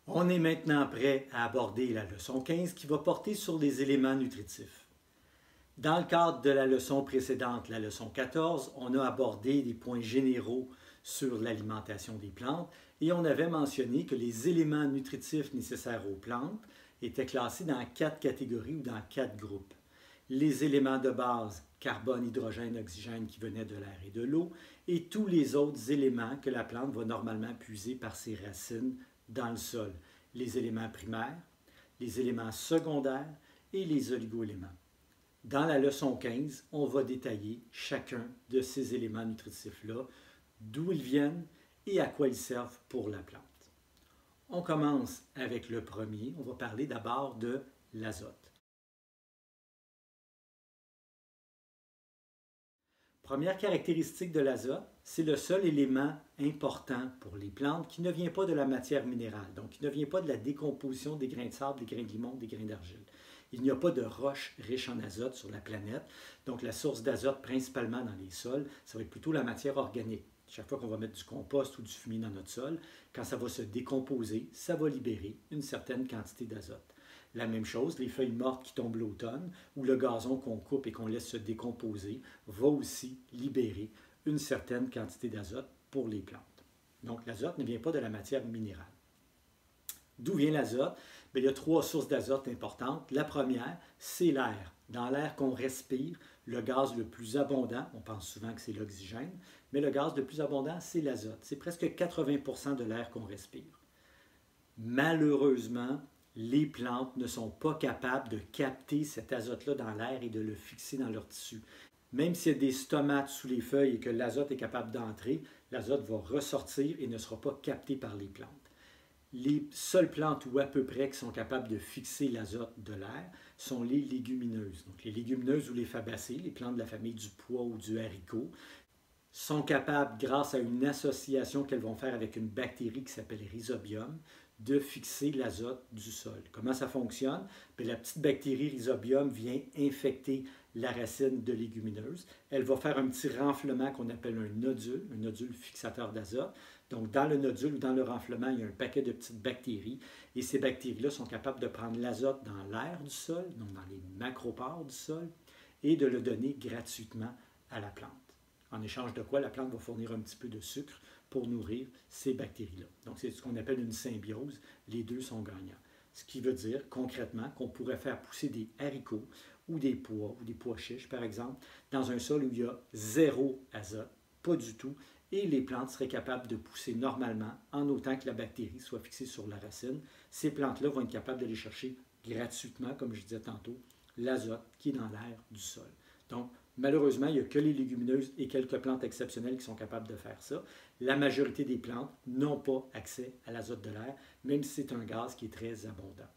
On est maintenant prêt à aborder la leçon 15 qui va porter sur les éléments nutritifs. Dans le cadre de la leçon précédente, la leçon 14, on a abordé des points généraux sur l'alimentation des plantes et on avait mentionné que les éléments nutritifs nécessaires aux plantes étaient classés dans 4 catégories ou dans 4 groupes. Les éléments de base, carbone, hydrogène, oxygène qui venaient de l'air et de l'eau, et tous les autres éléments que la plante va normalement puiser par ses racines dans le sol. Les éléments primaires, les éléments secondaires et les oligoéléments. Dans la leçon 15, on va détailler chacun de ces éléments nutritifs-là, d'où ils viennent et à quoi ils servent pour la plante. On commence avec le premier. On va parler d'abord de l'azote. Première caractéristique de l'azote, c'est le seul élément important pour les plantes qui ne vient pas de la matière minérale, donc qui ne vient pas de la décomposition des grains de sable, des grains de limon, des grains d'argile. Il n'y a pas de roches riches en azote sur la planète, donc la source d'azote principalement dans les sols, ça va être plutôt la matière organique. Chaque fois qu'on va mettre du compost ou du fumier dans notre sol, quand ça va se décomposer, ça va libérer une certaine quantité d'azote. La même chose, les feuilles mortes qui tombent l'automne ou le gazon qu'on coupe et qu'on laisse se décomposer va aussi libérer une certaine quantité d'azote pour les plantes. Donc l'azote ne vient pas de la matière minérale. D'où vient l'azote? Bien, il y a 3 sources d'azote importantes. La première, c'est l'air. Dans l'air qu'on respire, le gaz le plus abondant, on pense souvent que c'est l'oxygène, mais le gaz le plus abondant, c'est l'azote. C'est presque 80% de l'air qu'on respire. Malheureusement, les plantes ne sont pas capables de capter cet azote-là dans l'air et de le fixer dans leur tissu. Même s'il y a des stomates sous les feuilles et que l'azote est capable d'entrer, l'azote va ressortir et ne sera pas capté par les plantes. Les seules plantes ou à peu près qui sont capables de fixer l'azote de l'air sont les légumineuses. Donc les légumineuses ou les fabacées, les plantes de la famille du pois ou du haricot, sont capables, grâce à une association qu'elles vont faire avec une bactérie qui s'appelle Rhizobium, de fixer l'azote du sol. Comment ça fonctionne? Bien, la petite bactérie Rhizobium vient infecter la racine de légumineuse. Elle va faire un petit renflement qu'on appelle un nodule fixateur d'azote. Donc, dans le nodule ou dans le renflement, il y a un paquet de petites bactéries et ces bactéries-là sont capables de prendre l'azote dans l'air du sol, donc dans les macropores du sol, et de le donner gratuitement à la plante. En échange de quoi la plante va fournir un petit peu de sucre pour nourrir ces bactéries-là. Donc, c'est ce qu'on appelle une symbiose. Les deux sont gagnants. Ce qui veut dire concrètement qu'on pourrait faire pousser des haricots ou des pois chiches, par exemple, dans un sol où il y a 0 azote, pas du tout, et les plantes seraient capables de pousser normalement en autant que la bactérie soit fixée sur la racine. Ces plantes-là vont être capables d'aller chercher gratuitement, comme je disais tantôt, l'azote qui est dans l'air du sol. Donc, malheureusement, il n'y a que les légumineuses et quelques plantes exceptionnelles qui sont capables de faire ça. La majorité des plantes n'ont pas accès à l'azote de l'air, même si c'est un gaz qui est très abondant.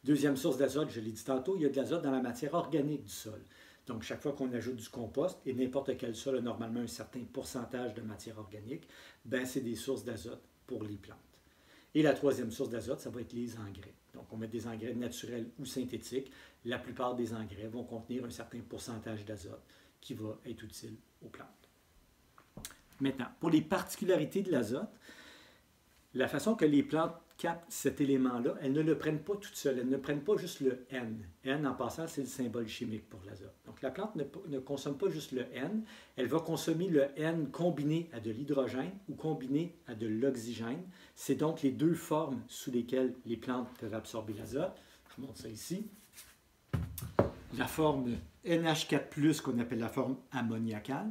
Deuxième source d'azote, je l'ai dit tantôt, il y a de l'azote dans la matière organique du sol. Donc, chaque fois qu'on ajoute du compost, et n'importe quel sol a normalement un certain pourcentage de matière organique, ben c'est des sources d'azote pour les plantes. Et la troisième source d'azote, ça va être les engrais. Donc, on met des engrais naturels ou synthétiques. La plupart des engrais vont contenir un certain pourcentage d'azote qui va être utile aux plantes. Maintenant, pour les particularités de l'azote, la façon que les plantes captent cet élément-là, elles ne le prennent pas toutes seules. Elles ne prennent pas juste le N. N, en passant, c'est le symbole chimique pour l'azote. Donc, la plante ne consomme pas juste le N. Elle va consommer le N combiné à de l'hydrogène ou combiné à de l'oxygène. C'est donc les deux formes sous lesquelles les plantes peuvent absorber l'azote. Je montre ça ici. La forme NH4+, qu'on appelle la forme ammoniacale,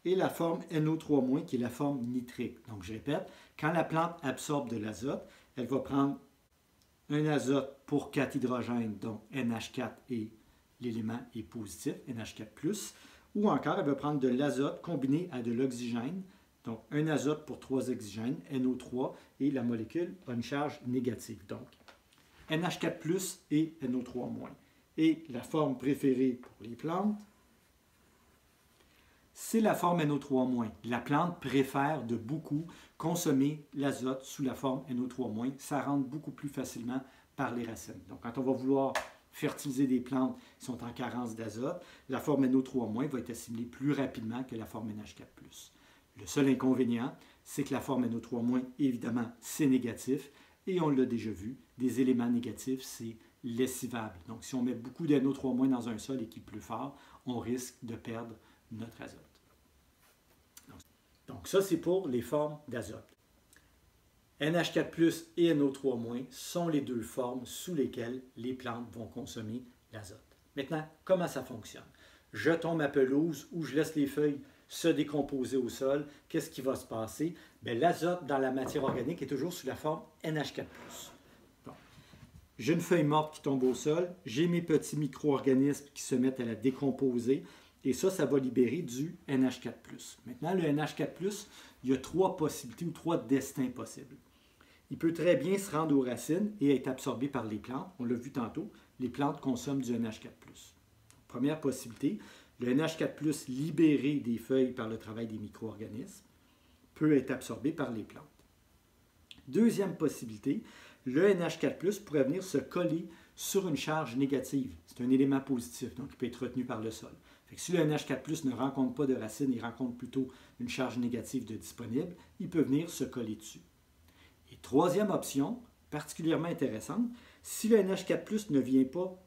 et la forme NO3- qui est la forme nitrique. Donc, je répète, quand la plante absorbe de l'azote, elle va prendre un azote pour 4 hydrogènes, dont NH4 et l'élément est positif, NH4+, ou encore elle va prendre de l'azote combiné à de l'oxygène, donc un azote pour 3 oxygènes, NO3, et la molécule a une charge négative. Donc, NH4+, et NO3-. Et la forme préférée pour les plantes, c'est la forme NO3-. La plante préfère de beaucoup consommer l'azote sous la forme NO3-. Ça rentre beaucoup plus facilement par les racines. Donc, quand on va vouloir fertiliser des plantes qui sont en carence d'azote, la forme NO3- va être assimilée plus rapidement que la forme NH4+. Le seul inconvénient, c'est que la forme NO3-, évidemment, c'est négatif. Et on l'a déjà vu, des éléments négatifs, c'est lessivable. Donc, si on met beaucoup d'NO3- dans un sol et qu'il pleut fort, on risque de perdre notre azote. Donc ça, c'est pour les formes d'azote. NH4+ et NO3- sont les deux formes sous lesquelles les plantes vont consommer l'azote. Maintenant, comment ça fonctionne? Je tombe ma pelouse ou je laisse les feuilles se décomposer au sol. Qu'est-ce qui va se passer? L'azote dans la matière organique est toujours sous la forme NH4+. Bon. J'ai une feuille morte qui tombe au sol, j'ai mes petits micro-organismes qui se mettent à la décomposer, et ça va libérer du NH4+. Maintenant, le NH4+, il y a trois possibilités ou trois destins possibles. Il peut très bien se rendre aux racines et être absorbé par les plantes. On l'a vu tantôt, les plantes consomment du NH4+. Première possibilité, le NH4+, libéré des feuilles par le travail des micro-organismes, peut être absorbé par les plantes. Deuxième possibilité, le NH4+ pourrait venir se coller sur une charge négative. C'est un élément positif, donc il peut être retenu par le sol. Fait que si le NH4+ ne rencontre pas de racines, il rencontre plutôt une charge négative de disponible, il peut venir se coller dessus. Et troisième option, particulièrement intéressante, si le NH4+ ne vient pas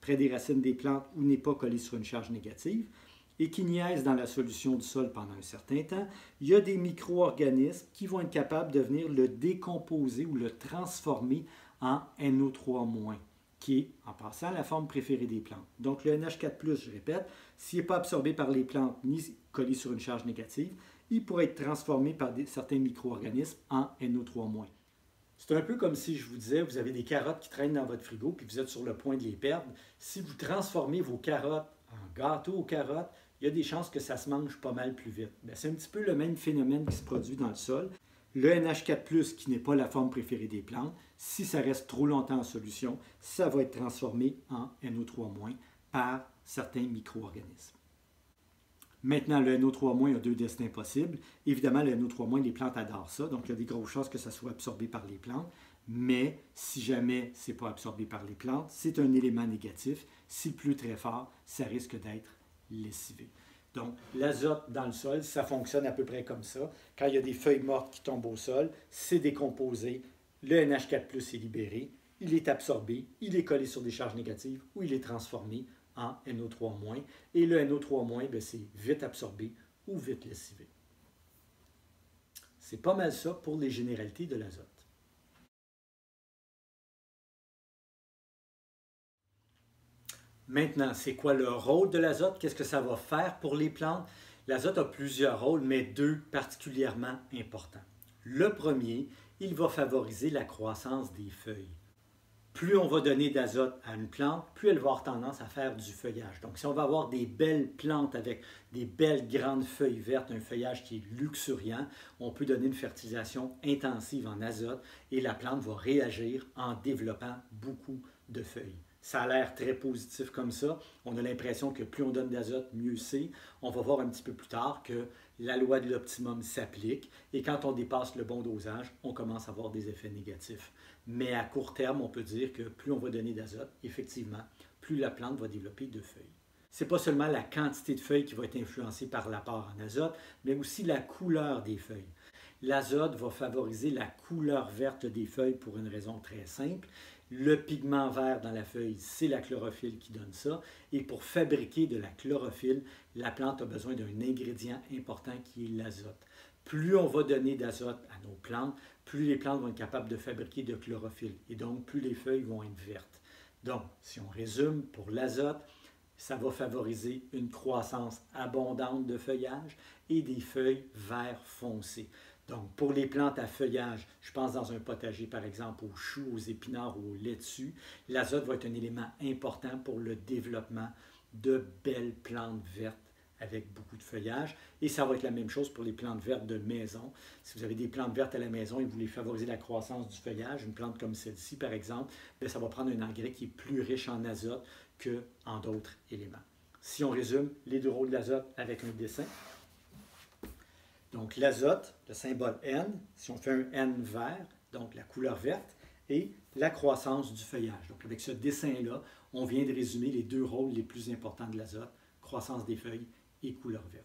près des racines des plantes ou n'est pas collé sur une charge négative et qui niaise dans la solution du sol pendant un certain temps, il y a des micro-organismes qui vont être capables de venir le décomposer ou le transformer en NO3-, qui est, en passant, la forme préférée des plantes. Donc le NH4+, je répète, s'il n'est pas absorbé par les plantes ni collé sur une charge négative, il pourrait être transformé par certains micro-organismes en NO3-. C'est un peu comme si je vous disais, vous avez des carottes qui traînent dans votre frigo, puis vous êtes sur le point de les perdre. Si vous transformez vos carottes en gâteau aux carottes, il y a des chances que ça se mange pas mal plus vite. C'est un petit peu le même phénomène qui se produit dans le sol. Le NH4+, qui n'est pas la forme préférée des plantes, si ça reste trop longtemps en solution, ça va être transformé en NO3- par certains micro-organismes. Maintenant, le NO3- a deux destins possibles. Évidemment, le NO3-, les plantes adorent ça, donc il y a des grosses chances que ça soit absorbé par les plantes. Mais si jamais ce n'est pas absorbé par les plantes, c'est un élément négatif. S'il pleut très fort, ça risque d'être lessivé. Donc, l'azote dans le sol, ça fonctionne à peu près comme ça. Quand il y a des feuilles mortes qui tombent au sol, c'est décomposé, le NH4+ est libéré, il est absorbé, il est collé sur des charges négatives ou il est transformé en NO3-. Et le NO3-, c'est vite absorbé ou vite lessivé. C'est pas mal ça pour les généralités de l'azote. Maintenant, c'est quoi le rôle de l'azote? Qu'est-ce que ça va faire pour les plantes? L'azote a plusieurs rôles, mais deux particulièrement importants. Le premier, il va favoriser la croissance des feuilles. Plus on va donner d'azote à une plante, plus elle va avoir tendance à faire du feuillage. Donc, si on va avoir des belles plantes avec des belles grandes feuilles vertes, un feuillage qui est luxuriant, on peut donner une fertilisation intensive en azote et la plante va réagir en développant beaucoup de feuilles. Ça a l'air très positif comme ça. On a l'impression que plus on donne d'azote, mieux c'est. On va voir un petit peu plus tard que la loi de l'optimum s'applique et quand on dépasse le bon dosage, on commence à avoir des effets négatifs. Mais à court terme, on peut dire que plus on va donner d'azote, effectivement, plus la plante va développer de feuilles. Ce n'est pas seulement la quantité de feuilles qui va être influencée par l'apport en azote, mais aussi la couleur des feuilles. L'azote va favoriser la couleur verte des feuilles pour une raison très simple. Le pigment vert dans la feuille, c'est la chlorophylle qui donne ça. Et pour fabriquer de la chlorophylle, la plante a besoin d'un ingrédient important qui est l'azote. Plus on va donner d'azote à nos plantes, plus les plantes vont être capables de fabriquer de chlorophylle. Et donc, plus les feuilles vont être vertes. Donc, si on résume, pour l'azote, ça va favoriser une croissance abondante de feuillage et des feuilles vert foncé. Donc, pour les plantes à feuillage, je pense dans un potager, par exemple, aux choux, aux épinards ou aux laitues, l'azote va être un élément important pour le développement de belles plantes vertes avec beaucoup de feuillage. Et ça va être la même chose pour les plantes vertes de maison. Si vous avez des plantes vertes à la maison et vous voulez favoriser la croissance du feuillage, une plante comme celle-ci, par exemple, bien, ça va prendre un engrais qui est plus riche en azote qu'en d'autres éléments. Si on résume les deux rôles de l'azote avec un dessin, donc l'azote, le symbole N, si on fait un N vert, donc la couleur verte, et la croissance du feuillage. Donc avec ce dessin-là, on vient de résumer les deux rôles les plus importants de l'azote, croissance des feuilles et couleur verte.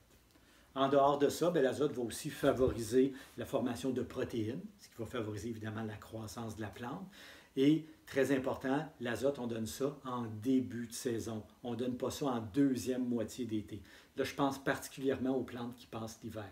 En dehors de ça, l'azote va aussi favoriser la formation de protéines, ce qui va favoriser évidemment la croissance de la plante. Et très important, l'azote, on donne ça en début de saison. On ne donne pas ça en deuxième moitié d'été. Là, je pense particulièrement aux plantes qui passent l'hiver.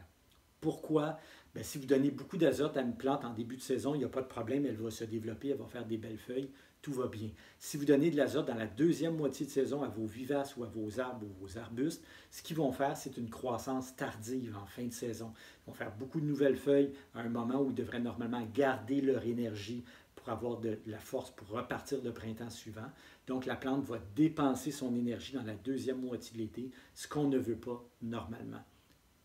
Pourquoi? Bien, si vous donnez beaucoup d'azote à une plante en début de saison, il n'y a pas de problème, elle va se développer, elle va faire des belles feuilles, tout va bien. Si vous donnez de l'azote dans la deuxième moitié de saison à vos vivaces ou à vos arbres ou vos arbustes, ce qu'ils vont faire, c'est une croissance tardive en fin de saison. Ils vont faire beaucoup de nouvelles feuilles à un moment où ils devraient normalement garder leur énergie pour avoir de la force pour repartir le printemps suivant. Donc, la plante va dépenser son énergie dans la deuxième moitié de l'été, ce qu'on ne veut pas normalement.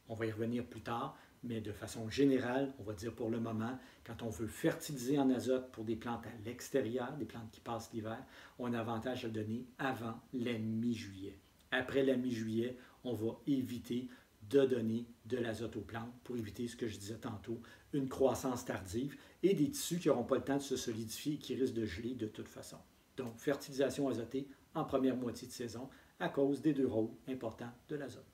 On va y revenir plus tard, mais de façon générale, on va dire pour le moment, quand on veut fertiliser en azote pour des plantes à l'extérieur, des plantes qui passent l'hiver, on a avantage à le donner avant la mi-juillet. Après la mi-juillet, on va éviter de donner de l'azote aux plantes pour éviter ce que je disais tantôt, une croissance tardive et des tissus qui n'auront pas le temps de se solidifier et qui risquent de geler de toute façon. Donc, fertilisation azotée en première moitié de saison à cause des deux rôles importants de l'azote.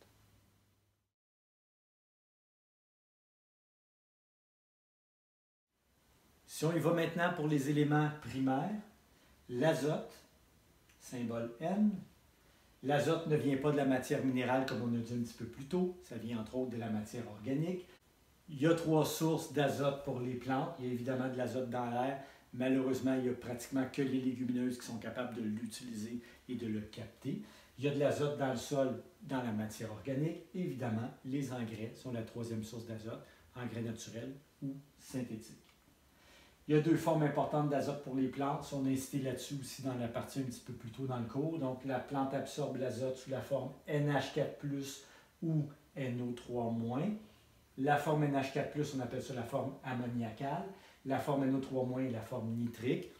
Si on y va maintenant pour les éléments primaires, l'azote, symbole N. L'azote ne vient pas de la matière minérale comme on a dit un petit peu plus tôt, ça vient entre autres de la matière organique. Il y a 3 sources d'azote pour les plantes. Il y a évidemment de l'azote dans l'air. Malheureusement, il n'y a pratiquement que les légumineuses qui sont capables de l'utiliser et de le capter. Il y a de l'azote dans le sol, dans la matière organique. Évidemment, les engrais sont la 3e source d'azote, engrais naturels ou synthétiques. Il y a 2 formes importantes d'azote pour les plantes. On a insisté là-dessus aussi dans la partie un petit peu plus tôt dans le cours. Donc, la plante absorbe l'azote sous la forme NH4+, ou NO3-. La forme NH4+, on appelle ça la forme ammoniacale. La forme NO3- est la forme nitrique.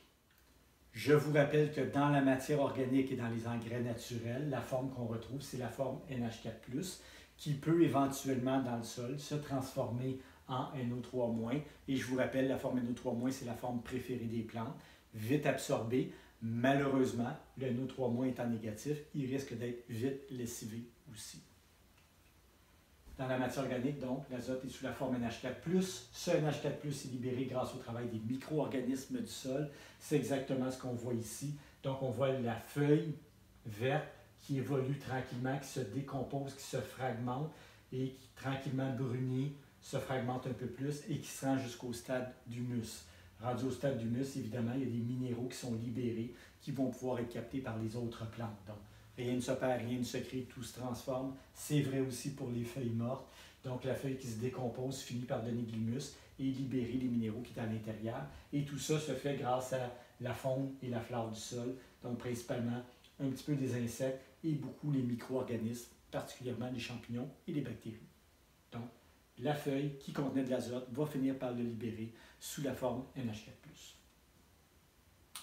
Je vous rappelle que dans la matière organique et dans les engrais naturels, la forme qu'on retrouve, c'est la forme NH4+, qui peut éventuellement dans le sol se transformer en NO3-. Et je vous rappelle, la forme NO3-, c'est la forme préférée des plantes, vite absorbée. Malheureusement, le NO3- étant négatif, il risque d'être vite lessivé aussi. Dans la matière organique, donc, l'azote est sous la forme NH4+. Ce NH4+, est libéré grâce au travail des micro-organismes du sol. C'est exactement ce qu'on voit ici. Donc, on voit la feuille verte qui évolue tranquillement, qui se décompose, qui se fragmente et qui, tranquillement brunit, se fragmente un peu plus et qui se rend jusqu'au stade d'humus. Rendu au stade d'humus, évidemment, il y a des minéraux qui sont libérés, qui vont pouvoir être captés par les autres plantes. Donc, rien ne se perd, rien ne se crée, tout se transforme. C'est vrai aussi pour les feuilles mortes. Donc, la feuille qui se décompose finit par donner de l'humus et libérer les minéraux qui sont à l'intérieur. Et tout ça se fait grâce à la faune et la flore du sol. Donc, principalement, un petit peu des insectes et beaucoup les micro-organismes, particulièrement les champignons et les bactéries. Donc, la feuille qui contenait de l'azote va finir par le libérer sous la forme NH4+.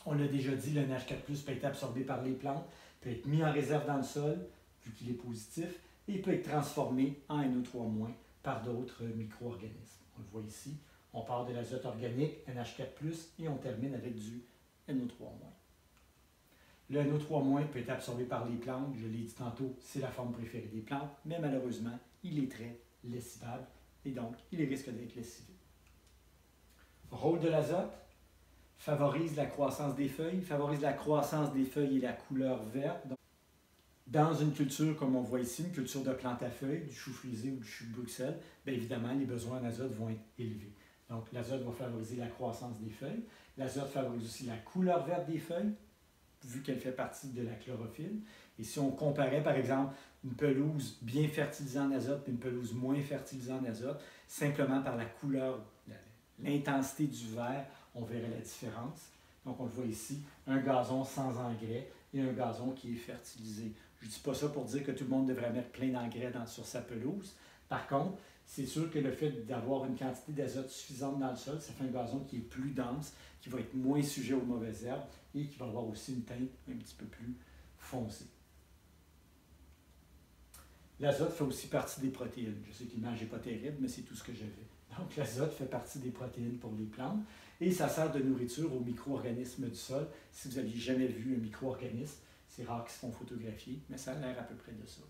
On l'a déjà dit, le NH4+, peut être absorbé par les plantes, peut être mis en réserve dans le sol, vu qu'il est positif, et peut être transformé en NO3- par d'autres micro-organismes. On le voit ici, on part de l'azote organique, NH4+, et on termine avec du NO3-. Le NO3- peut être absorbé par les plantes, je l'ai dit tantôt, c'est la forme préférée des plantes, mais malheureusement, il est très lessivable, et donc il risque d'être lessivé. Rôle de l'azote, favorise la croissance des feuilles, et la couleur verte. Donc, dans une culture comme on voit ici, une culture de plantes à feuilles, du chou frisé ou du chou de Bruxelles, bien évidemment, les besoins en azote vont être élevés. Donc, l'azote va favoriser la croissance des feuilles. L'azote favorise aussi la couleur verte des feuilles, vu qu'elle fait partie de la chlorophylle. Et si on comparait, par exemple, une pelouse bien fertilisée en azote et une pelouse moins fertilisée en azote, simplement par la couleur, l'intensité du vert, on verrait la différence. Donc, on le voit ici, un gazon sans engrais et un gazon qui est fertilisé. Je ne dis pas ça pour dire que tout le monde devrait mettre plein d'engrais sur sa pelouse. Par contre, c'est sûr que le fait d'avoir une quantité d'azote suffisante dans le sol, ça fait un gazon qui est plus dense, qui va être moins sujet aux mauvaises herbes et qui va avoir aussi une teinte un petit peu plus foncée. L'azote fait aussi partie des protéines. Je sais que l'image n'est pas terrible, mais c'est tout ce que j'avais. Donc, l'azote fait partie des protéines pour les plantes et ça sert de nourriture aux micro-organismes du sol. Si vous n'aviez jamais vu un micro-organisme, c'est rare qu'ils se font photographier, mais ça a l'air à peu près de ça.